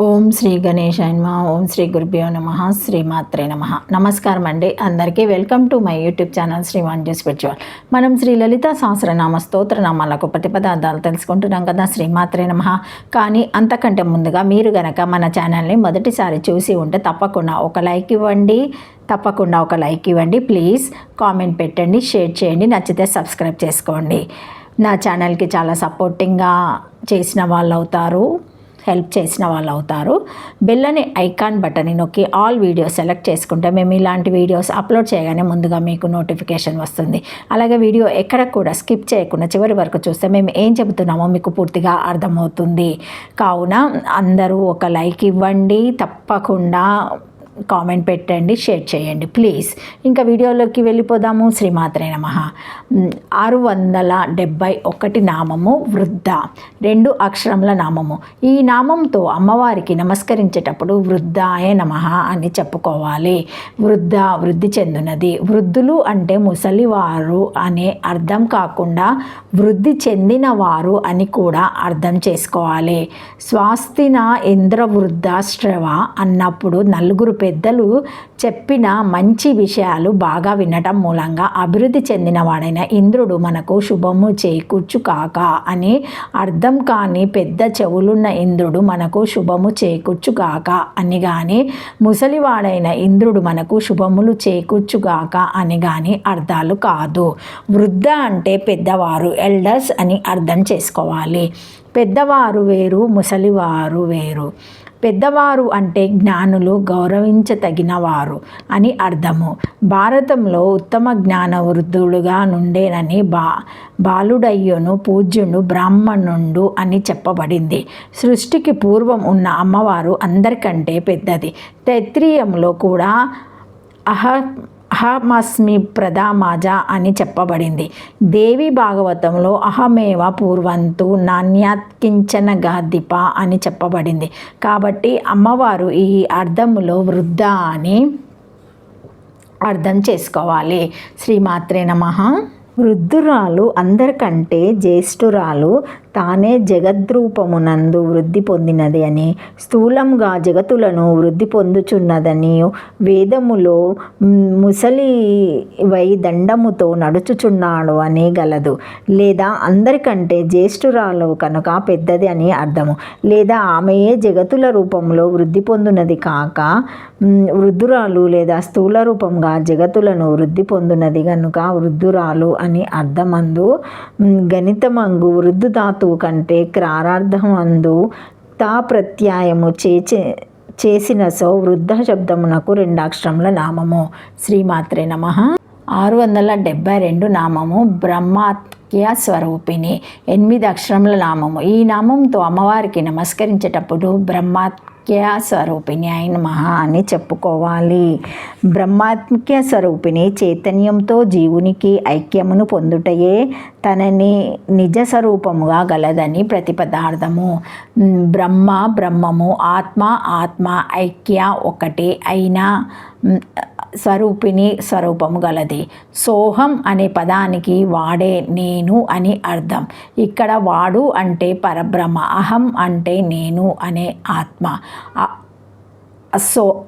ఓం శ్రీ గణేశాయ నమః. ఓం శ్రీ గురుభ్యో నమః. శ్రీమాత్రే నమః. నమస్కారం అండి అందరికీ. Welcome to my YouTube channel Srivani spiritual. మనం శ్రీ లలిత సహస్రనామ స్తోత్రనామాలకు ప్రతిపదార్థాలు తెలుసుకుంటున్నాం కదా. శ్రీమాత్రే నమః. కానీ అంతకంటే ముందుగా మీరు గనక మన ఛానల్ని మొదటిసారి చూసి ఉంటే తప్పకుండా ఒక లైక్ ఇవ్వండి. ప్లీజ్ కామెంట్ పెట్టండి, షేర్ చేయండి, నచ్చితే సబ్స్క్రైబ్ చేసుకోండి. నా ఛానల్కి చాలా సపోర్టింగ్గా చేసిన వాళ్ళు అవుతారు, హెల్ప్ చేసిన వాళ్ళు అవుతారు. బెల్ అనే ఐకాన్ బటన్ని నొక్కి ఆల్ వీడియోస్ సెలెక్ట్ చేసుకుంటే మేము ఇలాంటి వీడియోస్ అప్లోడ్ చేయగానే ముందుగా మీకు నోటిఫికేషన్ వస్తుంది. అలాగే వీడియో ఎక్కడ కూడా స్కిప్ చేయకుండా చివరి వరకు చూస్తే మేము ఏం చెబుతున్నామో మీకు పూర్తిగా అర్థమవుతుంది. కావున అందరూ ఒక లైక్ ఇవ్వండి, తప్పకుండా కామెంట్ పెట్టండి, షేర్ చేయండి ప్లీజ్. ఇంకా వీడియోలోకి వెళ్ళిపోదాము. శ్రీమాత్రే నమః. 671 నామము వృద్ధ, 2 అక్షరముల నామము. ఈ నామంతో అమ్మవారికి నమస్కరించేటప్పుడు వృద్ధాయ నమః అని చెప్పుకోవాలి. వృద్ధి చెందినది. వృద్ధులు అంటే ముసలివారు అనే అర్థం కాకుండా వృద్ధి చెందినవారు అని కూడా అర్థం చేసుకోవాలి. స్వాస్తిన ఇంద్రవృద్ధాశ్రవ అన్నప్పుడు నలుగురు పెద్దలు చెప్పిన మంచి విషయాలు బాగా వినటం మూలంగా అభివృద్ధి చెందినవాడైన ఇంద్రుడు మనకు శుభము చేకూర్చు కాక అని అర్థం. కానీ పెద్ద చెవులున్న ఇంద్రుడు మనకు శుభము చేకూర్చుగాక అని కానీ, ముసలివాడైన ఇంద్రుడు మనకు శుభములు చేకూర్చుగాక అని కానీ అర్థాలు కాదు. వృద్ధ అంటే పెద్దవారు, ఎల్డర్స్ అని అర్థం చేసుకోవాలి. పెద్దవారు వేరు, ముసలివారు వేరు. పెద్దవారు అంటే జ్ఞానులు, గౌరవించతగిన వారు అని అర్థము. భారతంలో ఉత్తమ జ్ఞాన వృద్ధుడుగా నుండేనని బాలుడయ్యును పూజ్యుడు బ్రాహ్మణుడు అని చెప్పబడింది. సృష్టికి పూర్వం ఉన్న అమ్మవారు అందరికంటే పెద్దది. తైత్రీయంలో కూడా అహమస్మి ప్రథమాజ అని చెప్పబడింది. దేవి భాగవతంలో అహమేవ పూర్వంతు నాణ్యాత్కించన గాదిప అని చెప్పబడింది. కాబట్టి అమ్మవారు ఈ అర్థములో వృద్ధ అని అర్థం చేసుకోవాలి. శ్రీమాత్రే నమః. వృద్ధురాలు అందరికంటే జ్యేష్ఠురాలు, తానే జగద్రూపమునందు వృద్ధి పొందినది అని, స్థూలంగా జగతులను వృద్ధి పొందుచున్నదని వేదములో ముసలివై దండముతో నడుచుచున్నాడు అని గలదు. లేదా అందరికంటే జ్యేష్ఠురాలు కనుక పెద్దది అని అర్థము. లేదా ఆమెయే జగతుల రూపంలో వృద్ధి పొందినది కాక వృద్ధురాలు, లేదా స్థూల రూపంగా జగతులను వృద్ధి పొందినది కనుక వృద్ధురాలు అని అర్థమందు. గణితమంగు వృద్ధు ధాతువు కంటే క్రారార్థమందు తా ప్రత్యయము చేసిన సో వృద్ధ శబ్దమునకు 2 అక్షరముల నామము. శ్రీమాత్రే నమః. 672 నామము బ్రహ్మాత్మ్య స్వరూపిణి, 8 అక్షరముల నామము. ఈ నామంతో అమ్మవారికి నమస్కరించేటప్పుడు బ్రహ్మాత్మ్య స్వరూపిణి అయిన మహా అని చెప్పుకోవాలి. బ్రహ్మాత్మిక స్వరూపిణి చైతన్యంతో జీవునికి ఐక్యమును పొందుటయే తనని నిజ స్వరూపముగా గలదని ప్రతిపదార్థము. బ్రహ్మము, ఆత్మ ఐక్య ఒకటే అయిన స్వరూపిణి స్వరూపము గలది. సోహం అనే పదానికి వాడే నేను అని అర్థం. ఇక్కడ వాడు అంటే పరబ్రహ్మ, అహం అంటే నేను అనే ఆత్మ.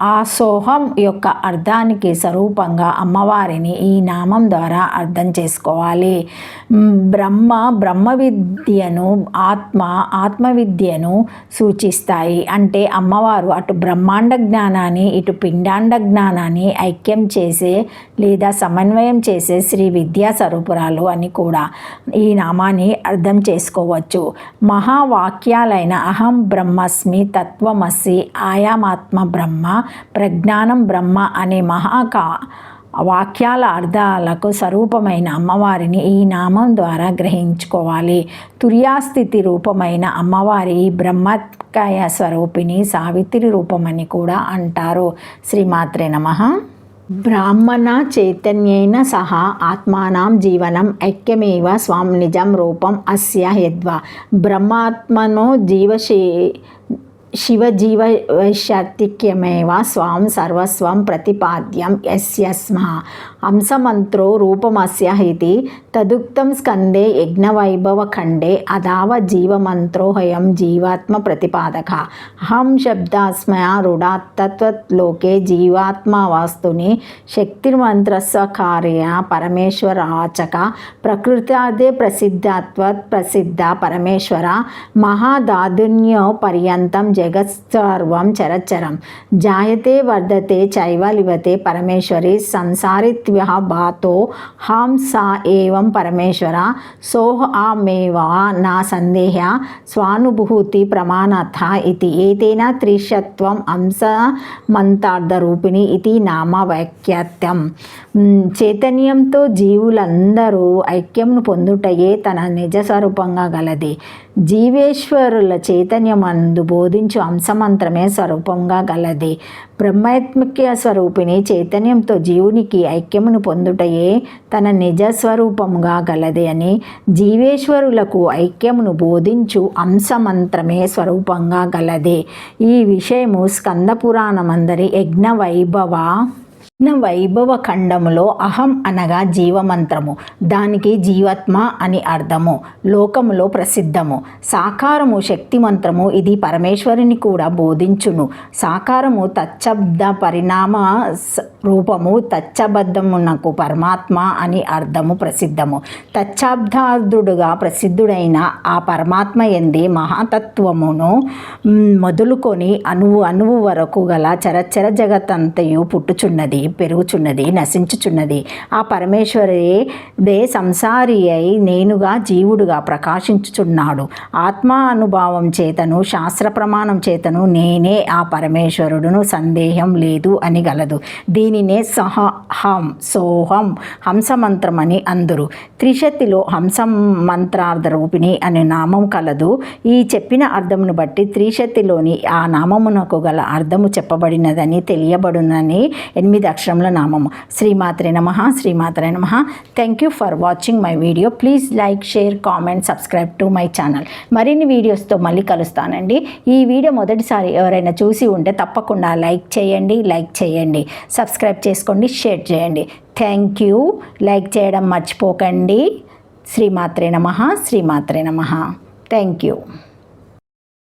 ఆ సోహం యొక్క అర్థానికి స్వరూపంగా అమ్మవారిని ఈ నామం ద్వారా అర్థం చేసుకోవాలి. బ్రహ్మ విద్యను, ఆత్మ విద్యను సూచిస్తాయి. అంటే అమ్మవారు అటు బ్రహ్మాండ జ్ఞానాన్ని, ఇటు పిండాండ జ్ఞానాన్ని ఐక్యం చేసే లేదా సమన్వయం చేసే శ్రీ విద్యా స్వరూపురాలు అని కూడా ఈ నామాన్ని అర్థం చేసుకోవచ్చు. మహావాక్యాలైన అహం బ్రహ్మస్మి, తత్వమసి, ఆయామాత్మ బ్రహ్మ, ప్రజ్ఞానం బ్రహ్మ అనే వాక్యాల అర్థాలకు స్వరూపమైన అమ్మవారిని ఈ నామం ద్వారా గ్రహించుకోవాలి. తుర్యాస్థితి రూపమైన అమ్మవారి బ్రహ్మకాయ స్వరూపిణి సావిత్రి రూపమని కూడా అంటారు. శ్రీమాత్రే నమః. బ్రాహ్మణ చైతన్యేన సహ ఆత్మానం జీవనం ఐక్యమేవ స్వాం నిజం రూపం అస్య యద్వా. బ్రహ్మాత్మనో శివజీవైశాత్యమేవ స్వాం సర్వస్వం ప్రతిపాద్యం యస్మ హంసమంత్రో రూపమస్య ఇతి తదుక్తం స్కందే యజ్ఞవైభవఖండే అదావ జీవమంత్రోహయం జీవాత్మ ప్రతిపాదక అహం శబ్దాస్మయారుడాత్తత్వలోకే జీవాత్మవాస్తుని శక్తిర్మంత్రస్వ కార్య పరమేశ్వరాచక ప్రకృత్యాదే ప్రసిద్ధాత్వత్ ప్రసిద్ధ పరమేశ్వర మహాదాదున్యో పర్యంతం జగత్సర్వం చరచరం జాయతే వర్ధతే చైవ లివతే పరమేశ్వరి సంసారిత్వ్య భాతో హాం సా ఏవం పరమేశ్వర సోహమేవ నా సందేహ స్వానుభూతి ప్రమాణార్థ ఇది ఏతేన త్రిశత్వం అంశమంతార్థరూపిణి ఇది నామ వాక్యాత్యం. చైతన్యంతో జీవులందరూ ఐక్యంను పొందుటయే తన నిజ స్వరూపంగా గలది. జీవేశ్వరుల చైతన్యమందు బోధించు అంశమంత్రమే స్వరూపంగా గలది. బ్రహ్మాత్మిక స్వరూపిణి చైతన్యంతో జీవునికి ఐక్యమును పొందుటయే తన నిజ స్వరూపముగా గలది అని జీవేశ్వరులకు ఐక్యమును బోధించు అంశమంత్రమే స్వరూపంగా గలది. ఈ విషయము స్కంద పురాణమందరి యజ్ఞ వైభవ ఖండములో అహం అనగా జీవమంత్రము, దానికి జీవాత్మ అని అర్థము, లోకములో ప్రసిద్ధము. సాకారము శక్తి మంత్రము, ఇది పరమేశ్వరుని కూడా బోధించును. సాకారము తచ్చబ్ద పరిణామ రూపము, తచ్చబద్ధమునకు పరమాత్మ అని అర్థము ప్రసిద్ధము. తచ్చాబ్దార్థుడుగా ప్రసిద్ధుడైన ఆ పరమాత్మ ఎందే మహాతత్వమును మొదలుకొని అణువు వరకు గల చరచర జగత్తంతయు పుట్టుచున్నది, పెరుగుచున్నది, నశించుచున్నది. ఆ పరమేశ్వరుడే సంసారి అయి నేనుగా జీవుడుగా ప్రకాశించుచున్నాడు. ఆత్మ అనుభవం చేతను శాస్త్ర ప్రమాణం చేతను నేనే ఆ పరమేశ్వరుడును సందేహం లేదు అని గలదు. దీనినే సహం సోహం హంసమంత్రం అని అందురు. త్రిశతిలో హంసమంత్రార్థ రూపిణి అనే నామం కలదు. ఈ చెప్పిన అర్థమును బట్టి త్రిశతిలోని ఆ నామమునకు గల అర్థము చెప్పబడినదని తెలియబడునని 8 అక్షరముల నామము. శ్రీమాత్రే నమః. శ్రీమాత్రే నమః. Thank you for watching my video. Please like, share, comment, subscribe to my channel. మరిన్ని వీడియోస్తో మళ్ళీ కలుస్తానండి. ఈ వీడియో మొదటిసారి ఎవరైనా చూసి ఉంటే తప్పకుండా లైక్ చేయండి, సబ్స్క్రైబ్ చేసుకోండి, షేర్ చేయండి. Thank you. లైక్ చేయడం మర్చిపోకండి. శ్రీమాత్రే నమః. శ్రీమాత్రే నమః. Thank you.